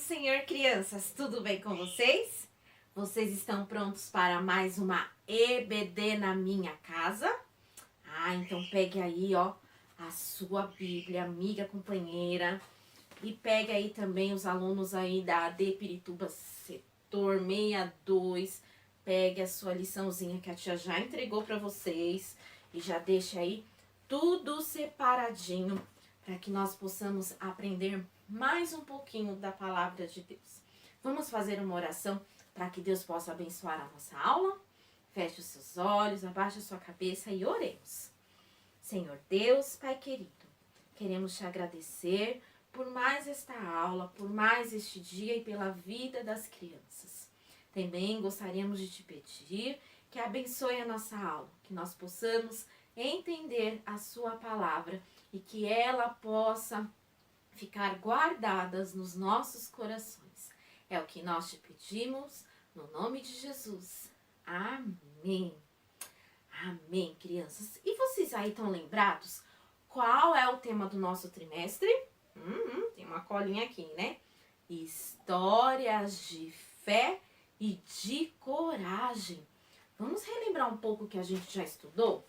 Senhor, crianças, tudo bem com vocês? Vocês estão prontos para mais uma EBD na minha casa? Então pegue aí, ó, a sua Bíblia, amiga companheira, e pegue aí também os alunos aí da AD Pirituba Setor 62. Pegue a sua liçãozinha que a tia já entregou para vocês e já deixe aí tudo separadinho para que nós possamos aprender mais um pouquinho da palavra de Deus. Vamos fazer uma oração para que Deus possa abençoar a nossa aula? Feche os seus olhos, abaixe a sua cabeça e oremos. Senhor Deus, Pai querido, queremos te agradecer por mais esta aula, por mais este dia e pela vida das crianças. Também gostaríamos de te pedir que abençoe a nossa aula, que nós possamos entender a sua palavra e que ela possa ficar guardadas nos nossos corações. É o que nós te pedimos, no nome de Jesus. Amém. Amém, crianças. E vocês aí estão lembrados qual é o tema do nosso trimestre? Tem uma colinha aqui, né? Histórias de fé e de coragem. Vamos relembrar um pouco o que a gente já estudou?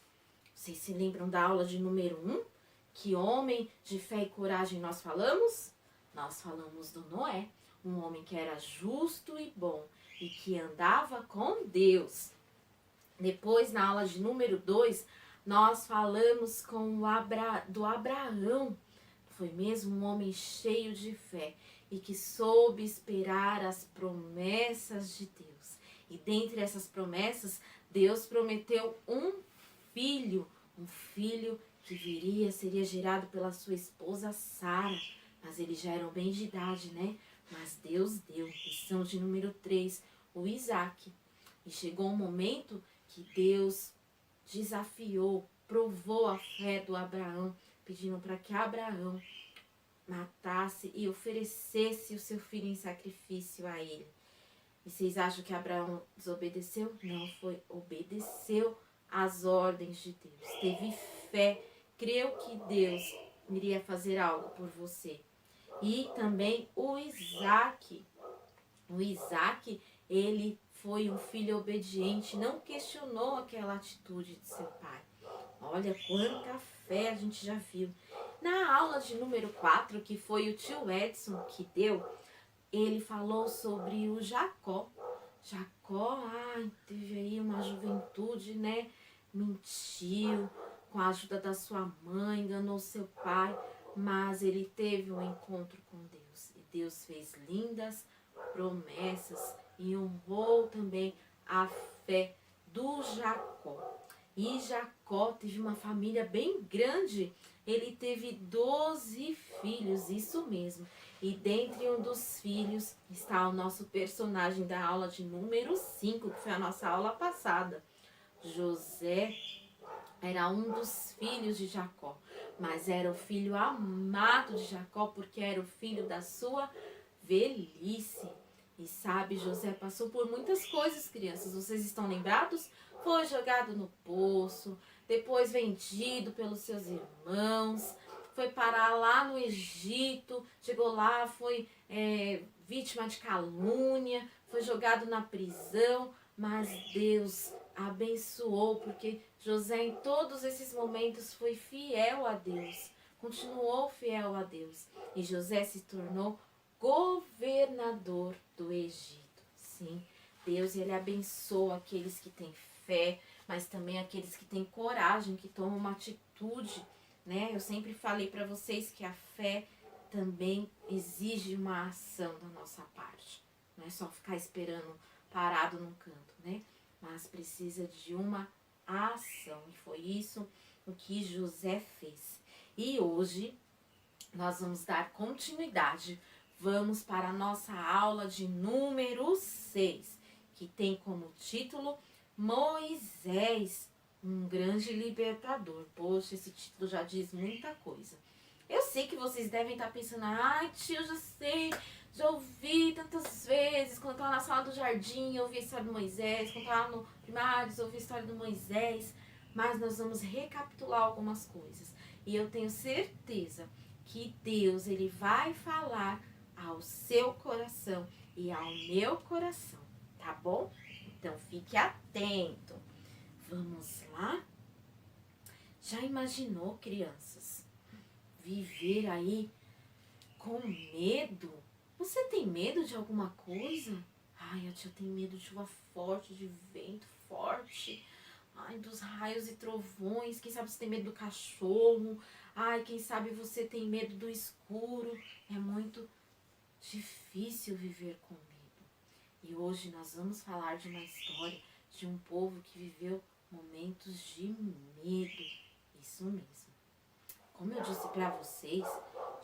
Vocês se lembram da aula de número 1? Que homem de fé e coragem nós falamos? Nós falamos do Noé, um homem que era justo e bom e que andava com Deus. Depois, na aula de número 2, nós falamos do Abraão. Foi mesmo um homem cheio de fé e que soube esperar as promessas de Deus. E dentre essas promessas, Deus prometeu um filho que seria gerado pela sua esposa Sara. Mas eles já eram bem de idade, né? Mas Deus deu. Lição de número 3, o Isaac. E chegou um momento que Deus desafiou, provou a fé do Abraão, pedindo para que Abraão matasse e oferecesse o seu filho em sacrifício a ele. E vocês acham que Abraão desobedeceu? Não, obedeceu às ordens de Deus. Teve fé, creu que Deus iria fazer algo por você. E também o Isaac. O Isaac, ele foi um filho obediente, não questionou aquela atitude de seu pai. Olha quanta fé a gente já viu. Na aula de número 4, que foi o tio Edson que deu, ele falou sobre o Jacó. Jacó, teve aí uma juventude, né? Mentiu, com a ajuda da sua mãe, enganou seu pai, mas ele teve um encontro com Deus. E Deus fez lindas promessas e honrou também a fé do Jacó. E Jacó teve uma família bem grande. Ele teve 12 filhos, isso mesmo. E dentre um dos filhos está o nosso personagem da aula de número 5, que foi a nossa aula passada. José era um dos filhos de Jacó, mas era o filho amado de Jacó, porque era o filho da sua velhice. E sabe, José passou por muitas coisas, crianças. Vocês estão lembrados? Foi jogado no poço, depois vendido pelos seus irmãos, foi parar lá no Egito, chegou lá, foi vítima de calúnia, foi jogado na prisão, mas Deus abençoou, porque José em todos esses momentos foi fiel a Deus, continuou fiel a Deus. E José se tornou governador do Egito. Sim, Deus, ele abençoa aqueles que têm fé, mas também aqueles que têm coragem, que tomam uma atitude, né? Eu sempre falei para vocês que a fé também exige uma ação da nossa parte. Não é só ficar esperando parado num canto, né? Mas precisa de uma ação. E foi isso o que José fez. E hoje nós vamos dar continuidade. Vamos para a nossa aula de número 6, que tem como título Moisés, um grande libertador. Poxa, esse título já diz muita coisa. Eu sei que vocês devem estar pensando, tio, já sei, já ouvi tantas vezes, quando eu estava na sala do jardim, eu ouvi a história do Moisés, quando eu estava no primário, eu ouvi a história do Moisés, mas nós vamos recapitular algumas coisas. E eu tenho certeza que Deus, ele vai falar a ao seu coração e ao meu coração, tá bom? Então fique atento. Vamos lá? Já imaginou, crianças, viver aí com medo? Você tem medo de alguma coisa? Ai, a tia tem medo de chuva forte, de vento forte. Ai, dos raios e trovões. Quem sabe você tem medo do cachorro. Ai, quem sabe você tem medo do escuro. É muito difícil viver com medo. E hoje nós vamos falar de uma história de um povo que viveu momentos de medo. Isso mesmo. Como eu disse para vocês,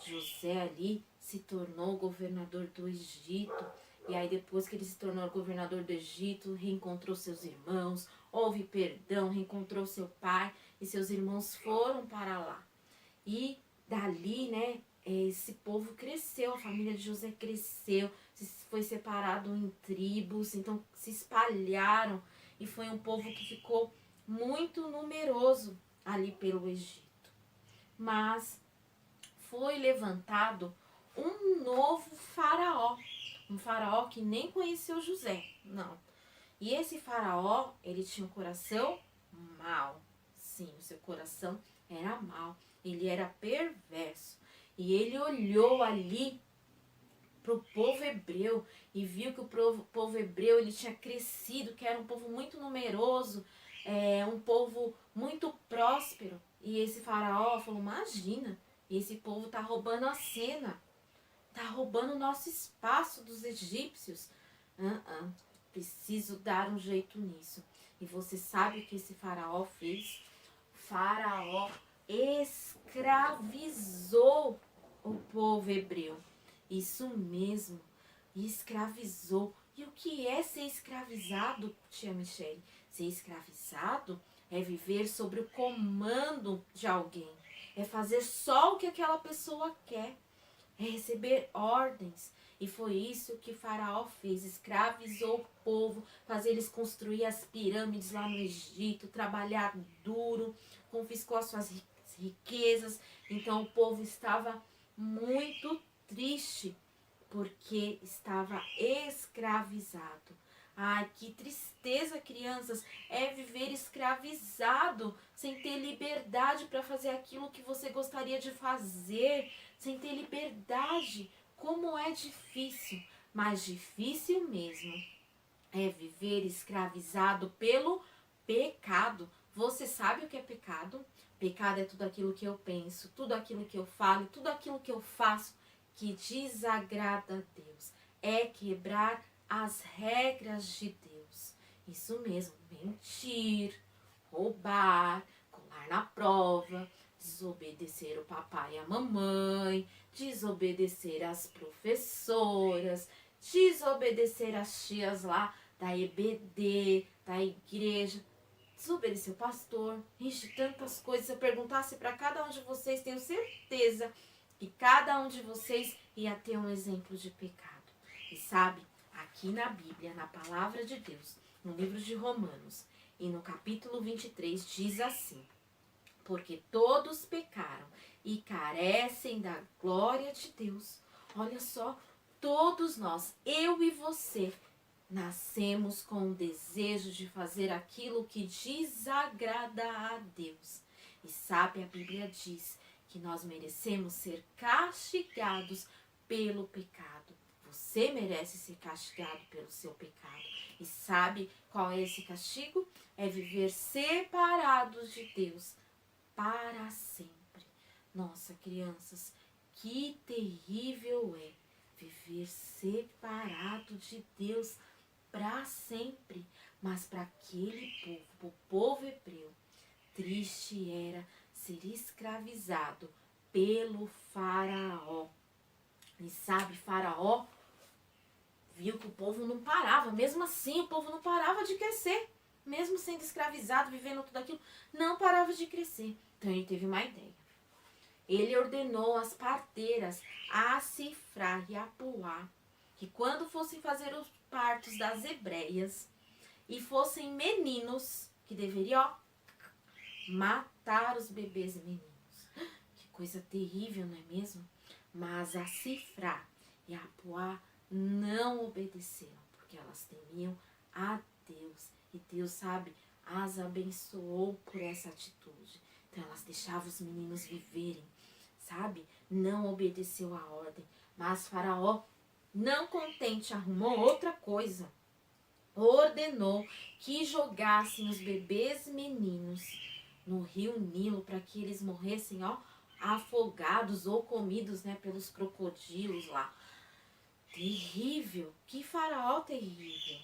José ali se tornou governador do Egito. E aí depois que ele se tornou governador do Egito, reencontrou seus irmãos, houve perdão, reencontrou seu pai e seus irmãos foram para lá. E dali, né, esse povo cresceu, a família de José cresceu, foi separado em tribos, então se espalharam e foi um povo que ficou muito numeroso ali pelo Egito. Mas foi levantado um novo faraó, um faraó que nem conheceu José, não. E esse faraó, ele tinha um coração mau. Sim, o seu coração era mau, ele era perverso. E ele olhou ali para o povo hebreu e viu que o povo hebreu ele tinha crescido, que era um povo muito numeroso, um povo muito próspero. E esse faraó falou, imagina, esse povo tá roubando a cena, tá roubando o nosso espaço dos egípcios. Preciso dar um jeito nisso. E você sabe o que esse faraó fez? O faraó escravizou o povo hebreu. Isso mesmo, escravizou. E o que é ser escravizado, tia Michele? Ser escravizado é viver sobre o comando de alguém. É fazer só o que aquela pessoa quer. É receber ordens. E foi isso que Faraó fez. Escravizou o povo, fazer eles construir as pirâmides lá no Egito, trabalhar duro, confiscou as suas riquezas. Então o povo estava muito triste porque estava escravizado. Ai, que tristeza, crianças, é viver escravizado, sem ter liberdade para fazer aquilo que você gostaria de fazer, sem ter liberdade. Como é difícil, mas difícil mesmo é viver escravizado pelo pecado. Você sabe o que é pecado? Pecado é tudo aquilo que eu penso, tudo aquilo que eu falo, tudo aquilo que eu faço que desagrada a Deus. É quebrar as regras de Deus. Isso mesmo, mentir, roubar, colar na prova, desobedecer o papai e a mamãe, desobedecer as professoras, desobedecer as tias lá da EBD, da igreja, desobedecer o pastor. Ixi, tantas coisas. Se eu perguntasse para cada um de vocês, tenho certeza que cada um de vocês ia ter um exemplo de pecado. E sabe, aqui na Bíblia, na palavra de Deus, no livro de Romanos, e no capítulo 23, diz assim: porque todos pecaram e carecem da glória de Deus. Olha só, todos nós, eu e você, nascemos com o desejo de fazer aquilo que desagrada a Deus. E sabe, a Bíblia diz que nós merecemos ser castigados pelo pecado. Você merece ser castigado pelo seu pecado. E sabe qual é esse castigo? É viver separados de Deus para sempre. Nossa, crianças, que terrível é viver separado de Deus para sempre. Mas para aquele povo, o povo hebreu, triste era ser escravizado pelo faraó. E sabe, faraó viu que o povo não parava. Mesmo assim, o povo não parava de crescer. Mesmo sendo escravizado, vivendo tudo aquilo, não parava de crescer. Então ele teve uma ideia. Ele ordenou as parteiras a Cifrá e a Puá que quando fossem fazer os partos das hebreias e fossem meninos, que deveriam matar os bebês meninos. Que coisa terrível, não é mesmo? Mas a Cifrá, e Apuá não obedeceram, porque elas temiam a Deus. E Deus, sabe, as abençoou por essa atitude. Então elas deixavam os meninos viverem, sabe? Não obedeceu a ordem. Mas Faraó, não contente, arrumou outra coisa. Ordenou que jogassem os bebês meninos no rio Nilo para que eles morressem, ó, afogados ou comidos, né, pelos crocodilos lá. Terrível, que faraó terrível.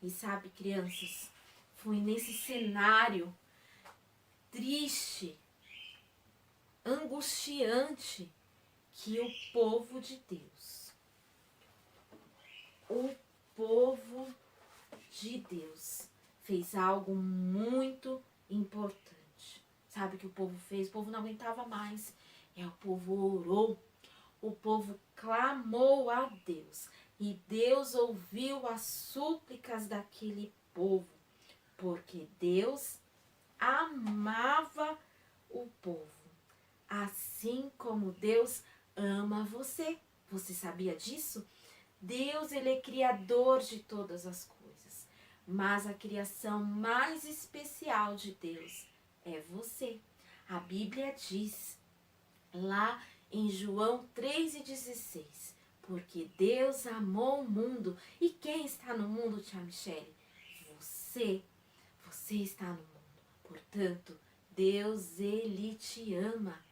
E sabe, crianças, foi nesse cenário triste, angustiante, que o povo de Deus, fez algo muito importante. Sabe o que o povo fez? O povo não aguentava mais. O povo orou. O povo clamou a Deus. E Deus ouviu as súplicas daquele povo. Porque Deus amava o povo. Assim como Deus ama você. Você sabia disso? Deus, ele é criador de todas as coisas. Mas a criação mais especial de Deus é você. A Bíblia diz lá em João 3,16, porque Deus amou o mundo. E quem está no mundo, tia Michele? Você. Você está no mundo. Portanto, Deus, ele te ama.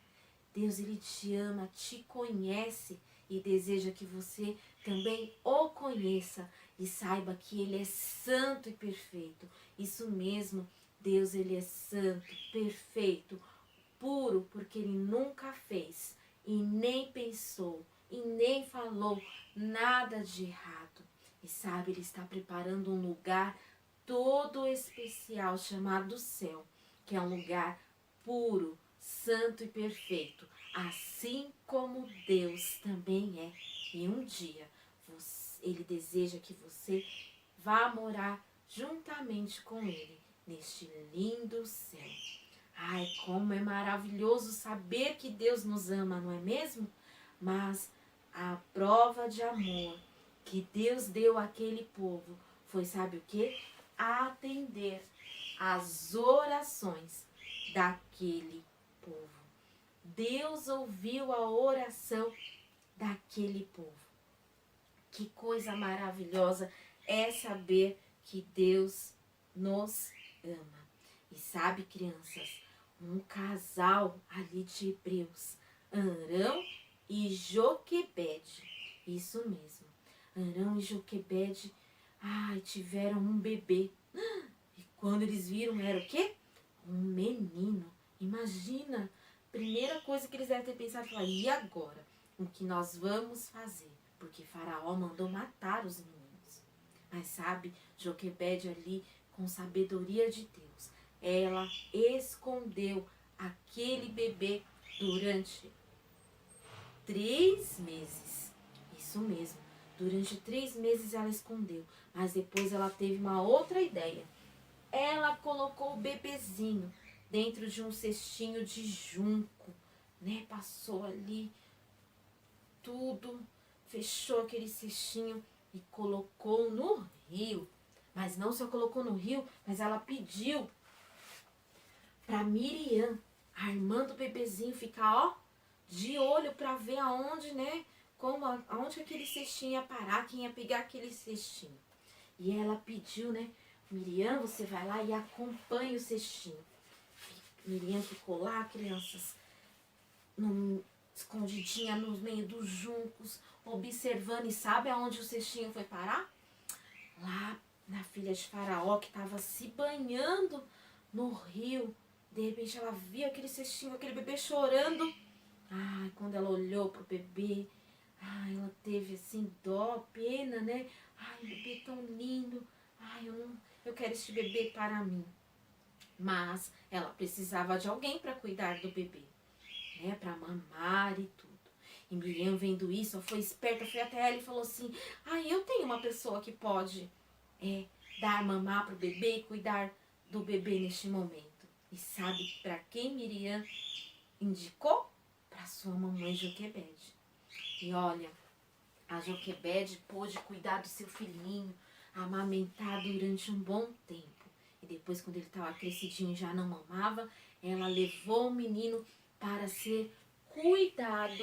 Deus, ele te ama, te conhece e deseja que você também o conheça e saiba que ele é santo e perfeito. Isso mesmo, Deus, ele é santo, perfeito, puro, porque ele nunca fez e nem pensou e nem falou nada de errado. E sabe, ele está preparando um lugar todo especial chamado céu, que é um lugar puro, santo e perfeito, assim como Deus também é. E um dia ele deseja que você vá morar juntamente com ele neste lindo céu. Ai, como é maravilhoso saber que Deus nos ama, não é mesmo? Mas a prova de amor que Deus deu àquele povo foi, sabe o quê? Atender às orações daquele povo. Deus ouviu a oração daquele povo. Que coisa maravilhosa é saber que Deus nos ama. E sabe, crianças, um casal ali de Hebreus, Arão e Joquebede, isso mesmo, Arão e Joquebede, tiveram um bebê. E quando eles viram, era o quê? Um menino. Imagina, primeira coisa que eles devem ter pensado, falar, e agora? O que nós vamos fazer? Porque Faraó mandou matar os meninos. Mas sabe, Joquebede ali, com sabedoria de Deus, ela escondeu aquele bebê durante 3 meses. Isso mesmo, durante 3 meses ela escondeu. Mas depois ela teve uma outra ideia. Ela colocou o bebezinho dentro de um cestinho de junco, né? Passou ali tudo, fechou aquele cestinho e colocou no rio. Mas não só colocou no rio, mas ela pediu para Miriam, a irmã do bebezinho, ficar, ó, de olho para ver aonde, né? Aonde aquele cestinho ia parar, quem ia pegar aquele cestinho. E ela pediu, né? Miriam, você vai lá e acompanha o cestinho. Miriam ficou lá, crianças, escondidinha no meio dos juncos, observando. E sabe aonde o cestinho foi parar? Lá na filha de Faraó, que estava se banhando no rio. De repente ela viu aquele cestinho, aquele bebê chorando. Quando ela olhou pro bebê, ela teve assim dó, pena, né? Bebê tão lindo. Eu quero este bebê para mim. Mas ela precisava de alguém para cuidar do bebê, né? Para mamar e tudo. E Miriam, vendo isso, foi esperta, foi até ela e falou assim: eu tenho uma pessoa que pode dar mamar pro bebê e cuidar do bebê neste momento. E sabe para quem Miriam indicou? Para sua mamãe Joquebede. E olha, A Joquebede pôde cuidar do seu filhinho, amamentar durante um bom tempo. E depois, quando ele estava crescidinho e já não mamava, ela levou o menino para ser cuidado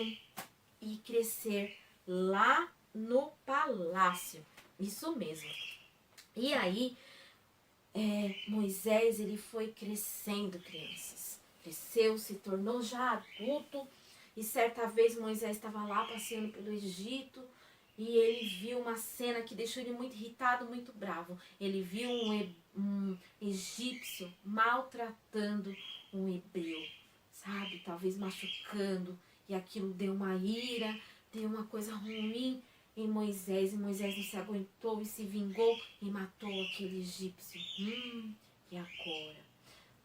e crescer lá no palácio. Isso mesmo. E aí, Moisés, ele foi crescendo, crianças. Cresceu, se tornou já adulto. E certa vez Moisés estava lá passeando pelo Egito e ele viu uma cena que deixou ele muito irritado, muito bravo. Ele viu um egípcio maltratando um hebreu, sabe? Talvez machucando. E aquilo deu uma ira, deu uma coisa ruim em Moisés. E Moisés não se aguentou e se vingou e matou aquele egípcio. E agora?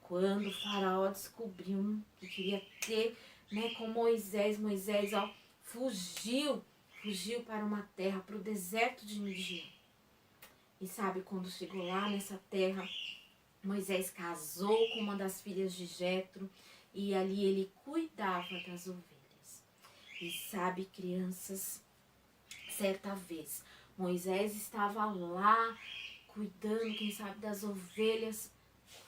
Quando o faraó descobriu que queria ter, com Moisés, fugiu para uma terra, para o deserto de Midian. E sabe, quando chegou lá nessa terra, Moisés casou com uma das filhas de Jetro e ali ele cuidava das ovelhas. E sabe, crianças, certa vez Moisés estava lá cuidando, quem sabe, das ovelhas,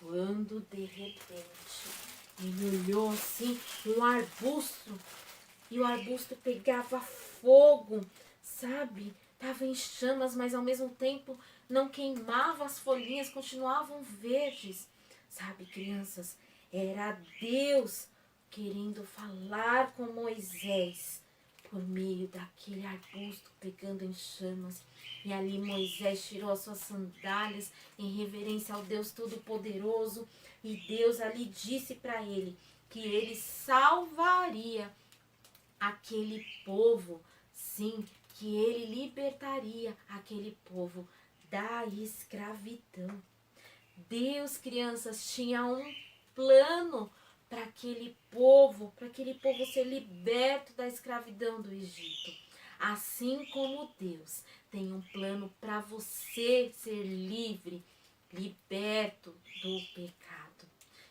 quando de repente ele olhou assim um arbusto e o arbusto pegava fogo, sabe? Tava em chamas, mas ao mesmo tempo não queimava, as folhinhas continuavam verdes. Sabe, crianças, era Deus querendo falar com Moisés por meio daquele arbusto pegando em chamas. E ali Moisés tirou as suas sandálias em reverência ao Deus Todo-Poderoso. E Deus ali disse para ele que ele salvaria aquele povo, sim, que ele libertaria aquele povo da escravidão. Deus, crianças, tinha um plano para aquele povo ser liberto da escravidão do Egito. Assim como Deus tem um plano para você ser livre, liberto do pecado.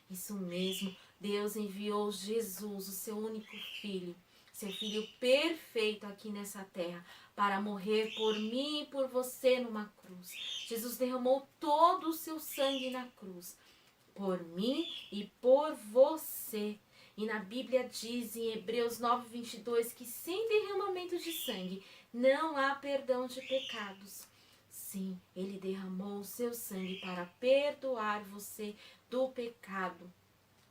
Isso mesmo, Deus enviou Jesus, o seu único filho, seu filho perfeito aqui nessa terra, para morrer por mim e por você numa cruz. Jesus derramou todo o seu sangue na cruz, por mim e por você. E na Bíblia diz em Hebreus 9:22 que sem derramamento de sangue não há perdão de pecados. Sim, ele derramou o seu sangue para perdoar você do pecado.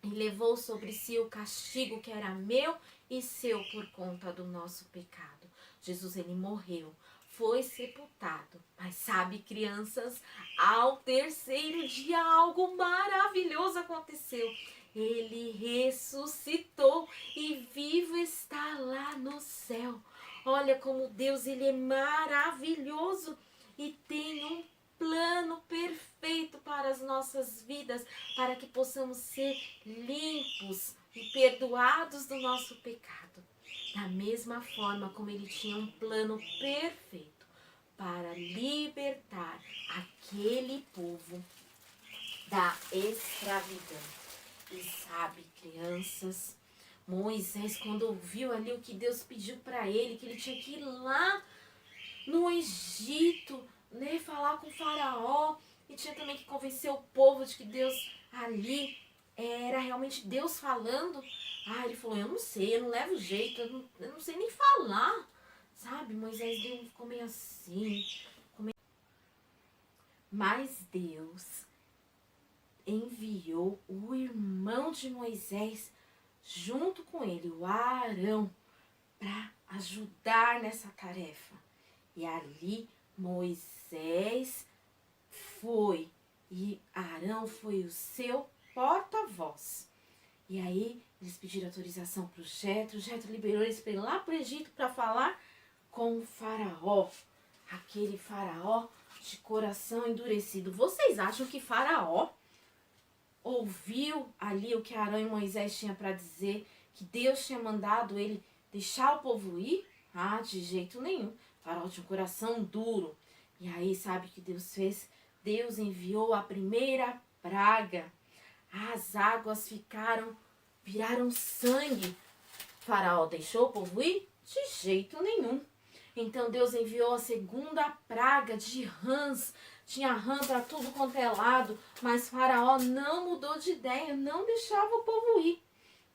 E levou sobre si o castigo que era meu e seu por conta do nosso pecado. Jesus, ele morreu, foi sepultado. Mas sabe, crianças, ao terceiro dia algo maravilhoso aconteceu. Ele ressuscitou e vivo está lá no céu. Olha como Deus, ele é maravilhoso e tem um plano perfeito para as nossas vidas, para que possamos ser limpos e perdoados do nosso pecado. Da mesma forma como ele tinha um plano perfeito para libertar aquele povo da escravidão. E sabe, crianças, Moisés, quando ouviu ali o que Deus pediu para ele, que ele tinha que ir lá no Egito, falar com o faraó, e tinha também que convencer o povo de que Deus ali era realmente Deus falando. Ele falou, eu não sei, eu não levo jeito, eu não sei nem falar, sabe? Moisés ficou meio assim. Mas Deus enviou o irmão de Moisés junto com ele, o Arão, para ajudar nessa tarefa. E ali Moisés foi e Arão foi o seu porta-voz. E aí eles pediram autorização para o Jetro liberou eles para ir lá para o Egito para falar com o faraó. Aquele faraó de coração endurecido. Vocês acham que faraó ouviu ali o que Arão e Moisés tinham para dizer? Que Deus tinha mandado ele deixar o povo ir? De jeito nenhum. Faraó tinha um coração duro. E aí, sabe o que Deus fez? Deus enviou a primeira praga. As águas viraram sangue. Faraó deixou o povo ir? De jeito nenhum. Então Deus enviou a segunda praga de rãs. Tinha rã para tudo quanto é lado, mas Faraó não mudou de ideia, não deixava o povo ir.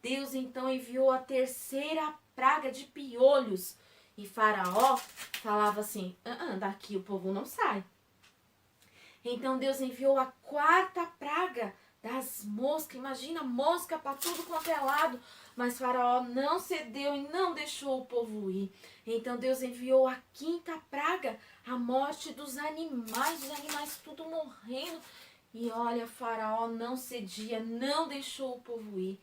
Deus então enviou a terceira praga de piolhos. E Faraó falava assim, daqui o povo não sai. Então Deus enviou a quarta praga das moscas. Imagina, mosca para tudo quanto é lado. Mas Faraó não cedeu e não deixou o povo ir. Então Deus enviou a quinta praga, a morte dos animais tudo morrendo. E olha, Faraó não cedia, não deixou o povo ir.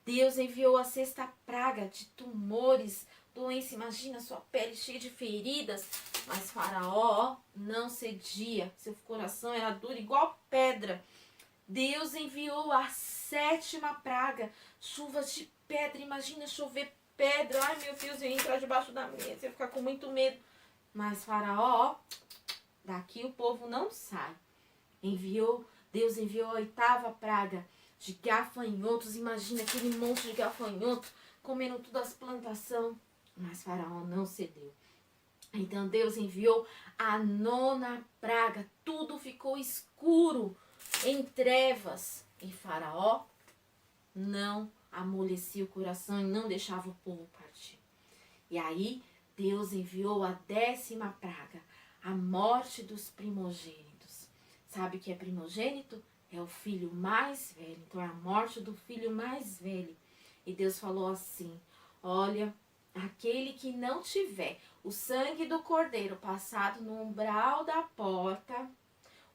Deus enviou a sexta praga de tumores, doença, imagina sua pele cheia de feridas. Mas Faraó não cedia, seu coração era duro igual pedra. Deus enviou a sétima praga, chuvas de pedra, imagina chover pedra. Ai meu Deus, eu ia entrar debaixo da mesa, eu ia ficar com muito medo. Mas Faraó, daqui o povo não sai. Deus enviou a oitava praga de gafanhotos. Imagina aquele monte de gafanhoto comendo todas as plantações. Mas Faraó não cedeu. Então Deus enviou a nona praga. Tudo ficou escuro, em trevas. E Faraó não amolecia o coração e não deixava o povo partir. E aí Deus enviou a décima praga, a morte dos primogênitos. Sabe o que é primogênito? É o filho mais velho. Então é a morte do filho mais velho. E Deus falou assim, olha, aquele que não tiver o sangue do cordeiro passado no umbral da porta,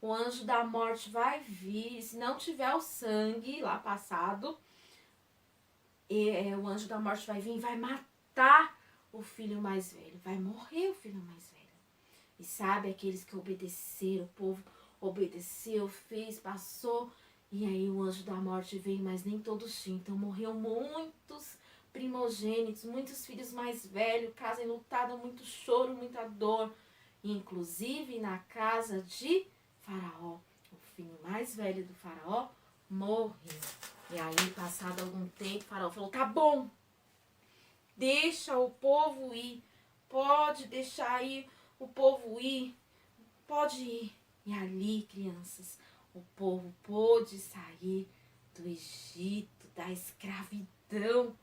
o anjo da morte vai vir. E se não tiver o sangue lá passado, o anjo da morte vai vir e vai matar o filho mais velho. Vai morrer o filho mais velho. E sabe, aqueles que obedeceram, o povo obedeceu, fez, passou. E aí o anjo da morte veio, mas nem todos tinham. Então morreu muitos primogênitos, muitos filhos mais velhos, casa enlutada, muito choro, muita dor. Inclusive na casa de Faraó. O filho mais velho do Faraó morreu. E aí, passado algum tempo, Faraó falou, tá bom, deixa o povo ir, pode deixar aí o povo ir, pode ir. E ali, crianças, o povo pôde sair do Egito, da escravidão.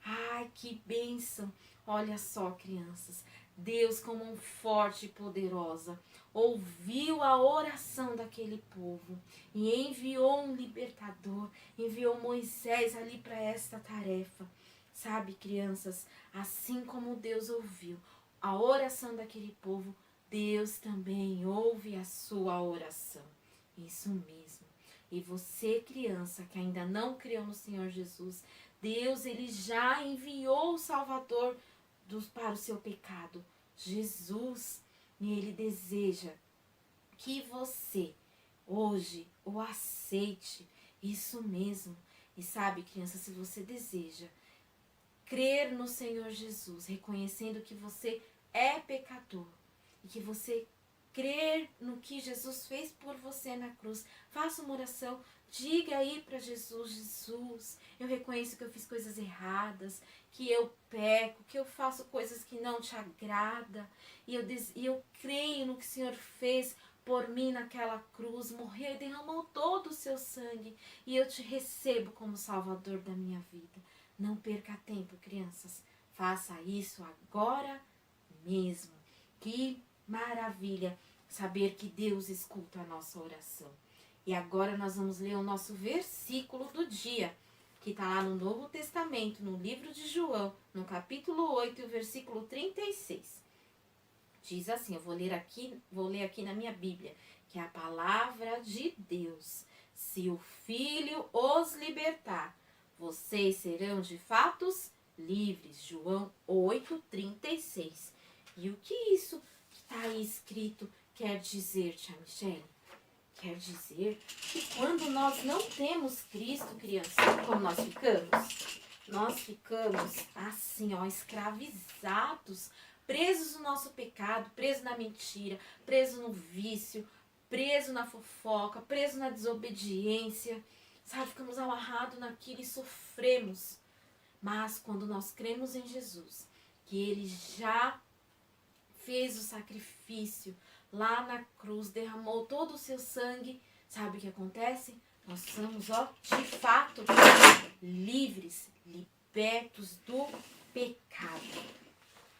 Ai, que bênção! Olha só, crianças, Deus, como um forte e poderosa, ouviu a oração daquele povo e enviou um libertador, enviou Moisés ali para esta tarefa. Sabe, crianças, assim como Deus ouviu a oração daquele povo, Deus também ouve a sua oração. Isso mesmo. E você, criança, que ainda não creu no Senhor Jesus, Deus, ele já enviou o Salvador para o seu pecado, Jesus, e ele deseja que você hoje o aceite. Isso mesmo. E sabe, criança, se você deseja crer no Senhor Jesus, reconhecendo que você é pecador e que você crer no que Jesus fez por você na cruz, faça uma oração, diga aí para Jesus, Jesus, eu reconheço que eu fiz coisas erradas, que eu peco, que eu faço coisas que não te agrada, e eu creio no que o Senhor fez por mim naquela cruz, morreu e derramou todo o seu sangue, e eu te recebo como Salvador da minha vida. Não perca tempo, crianças, faça isso agora mesmo. Que maravilha saber que Deus escuta a nossa oração. E agora nós vamos ler o nosso versículo do dia, que está lá no Novo Testamento, no livro de João, no capítulo 8, o versículo 36. Diz assim, eu vou ler aqui na minha Bíblia, que é a palavra de Deus. Se o Filho os libertar, vocês serão de fatos livres. João 8, 36. E o que isso que está aí escrito quer dizer, tia Michele? Quer dizer que quando nós não temos Cristo, criança, como nós ficamos? Nós ficamos assim, ó, escravizados, presos no nosso pecado, presos na mentira, presos no vício, presos na fofoca, presos na desobediência, sabe? Ficamos amarrados naquilo e sofremos. Mas quando nós cremos em Jesus, que Ele já fez o sacrifício lá na cruz, derramou todo o seu sangue, sabe o que acontece? Nós somos, de fato, livres, libertos do pecado.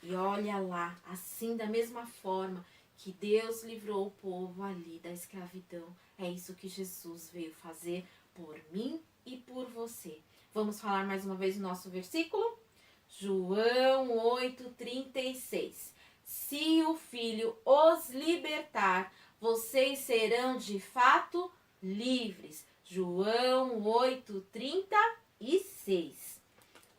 E olha lá, assim da mesma forma que Deus livrou o povo ali da escravidão, é isso que Jesus veio fazer por mim e por você. Vamos falar mais uma vez o nosso versículo? João 8,36. Se o Filho os libertar, vocês serão de fato livres. João 8,36.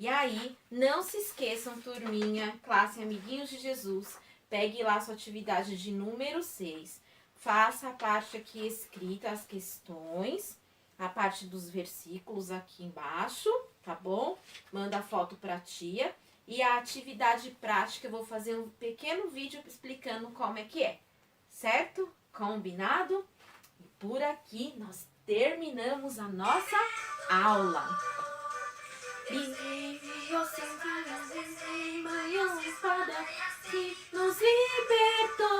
E aí, não se esqueçam, turminha, classe Amiguinhos de Jesus, pegue lá sua atividade de número 6. Faça a parte aqui escrita, as questões, a parte dos versículos aqui embaixo, tá bom? Manda a foto pra tia. E a atividade prática, eu vou fazer um pequeno vídeo explicando como é que é, certo? Combinado? E por aqui nós terminamos a nossa aula. Uma espada que nos libertou.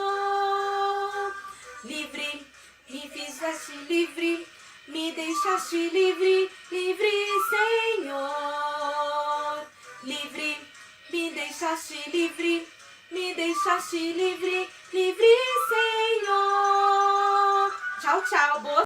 Livre, me fizeste livre, me deixaste livre, livre, Senhor. Livre, me deixaste livre, me deixaste livre, livre, Senhor. Tchau, tchau. Boa